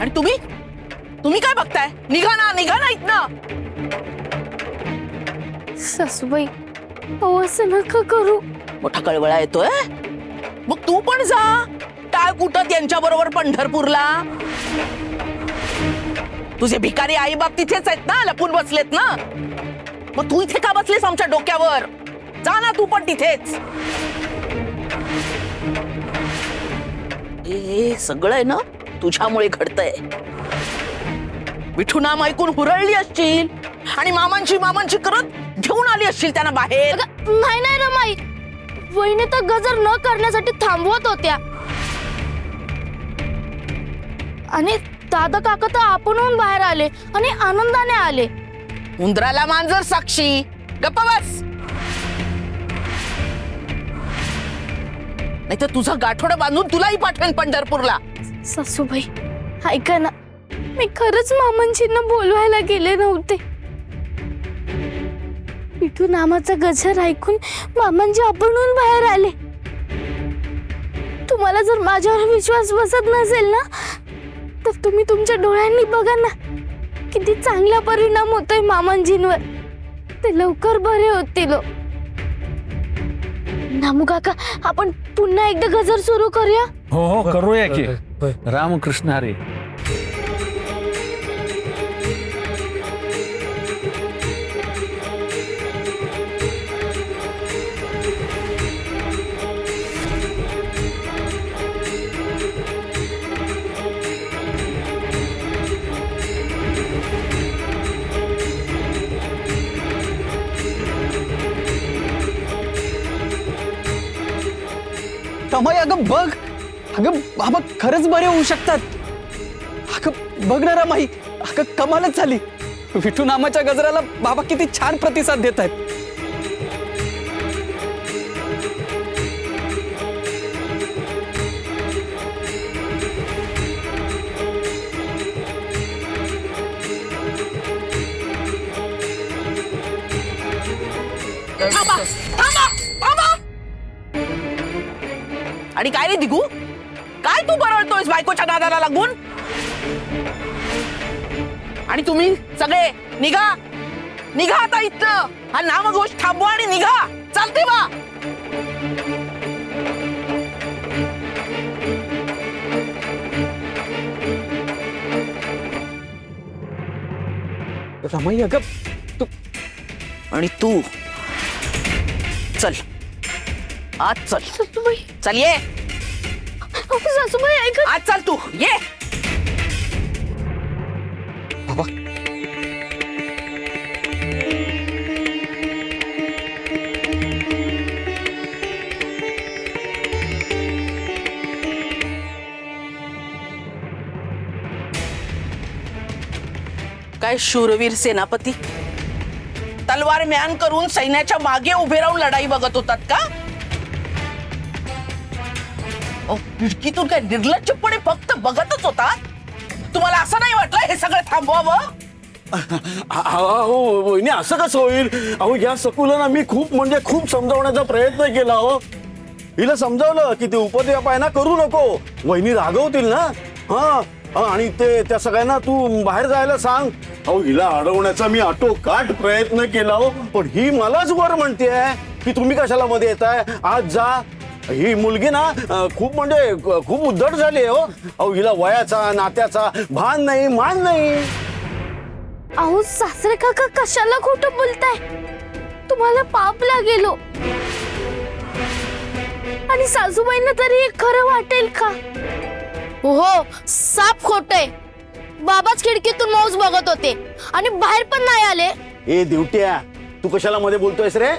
आणि तुम्ही तुम्ही काय बघताय? निघा ना इथनं. सासूबाई असं नका करू. मोठा कळवळा येतोय. मग तू पण जा, टाळ कुटत यांच्या बरोबर पंढरपूरला. तुझे भिकारी आई बाप तिथेच आहेत ना, लपून बसलेत ना. मग तू इथे का बसलेस आमच्या डोक्यावर? जा ना तू पण तिथेच. हे सगळं आहे ना तुझ्यामुळे घडतंय. विठू नाम ऐकून हुरळली असशील आणि मामांची करत घेऊन आली असशील त्यांना बाहेर. नाही रमाई, वहिनी तर गजर न करण्यासाठी थांबवत होत्या आणि दादा काका तर आपणहून बाहेर आले आणि आनंदाने आले. उंदराला मांजर साक्षी. गप्प बस. नाही तर तुझं गाठोडं बांधून तुलाही पाठवेन पंढरपूरला. सासूबाई ऐका ना, मी खरंच मामांजींना बोलवायला गेले नव्हते. विठू नामाचा गजर ऐकून मामांजी आपणहून बाहेर आले. तुम्हाला जर माझ्यावर विश्वास बसत नसेल ना, तर तुम्ही तुमच्या डोळ्यांनी बघा ना, किती चांगला परिणाम होतोय मामांजींवर. ते लवकर बरे होतील. नामू काका, आपण पुन्हा एकदा गजर सुरू करूया. हो करूया की. रामकृष्ण हरी. रमाई अगं बघ, अगं बाबा खरंच बरे होऊ शकतात. अगं बघ ना रमाई, अगं कमालच झाली. विठू नामाच्या गजराला बाबा किती छान प्रतिसाद देत आहेत. थांबा थांबा थांबा. आणि काय रे दिगू, काय तू बरळतोयस बायकोच्या नादाला लागून? आणि तुम्ही सगळे निघा निघा आता इथं. हा नामघोष थांबवा आणि निघा. चालते वा. रमाई अगं तू आणि तू चल आज चल. सासूबाई, चल ये सासूबाई ऐका. आज चल तू ये. बाबा काय शूरवीर सेनापती तलवार म्यान करून सैन्याच्या मागे उभे राहून लढाई बघत होतात का? खिडकीतून काय निर्लज्जपणे फक्त बघतच होतात? तुम्हाला असं नाही वाटलं हे सगळं थांबवावं? अहो वहिनी असं कसं होईल? अहो या सकुलांना मी खूप समजावण्याचा प्रयत्न केला. हो हिला समजावलं की ते उपद्व्याप आहे ना करू नको, वहिनी रागवतील ना. हा आणि ते त्या सगळ्यांना तू बाहेर जायला सांग. अहो हिला अडवण्याचा मी आटोकाट प्रयत्न केला. हो पण ही मलाच वर म्हणतेय की तुम्ही कशाला मध्ये येताय, आज जा. ही मुलगी ना खूप उद्धट झाली. हो अहो हिला वयाचा नात्याचा भान नाही, मान नाही. अहो सासरे काका कशाला खोटं बोलताय? तुम्हाला पाप लागेल. आणि सासूबाईंना तरी हे खरं वाटेल का? हो साप खोटय. बाबाच खिडकीतून मौज बघत होते आणि बाहेर पण नाही आले. ए दिवट्या, तू कशाला मध्ये बोलतोयस रे?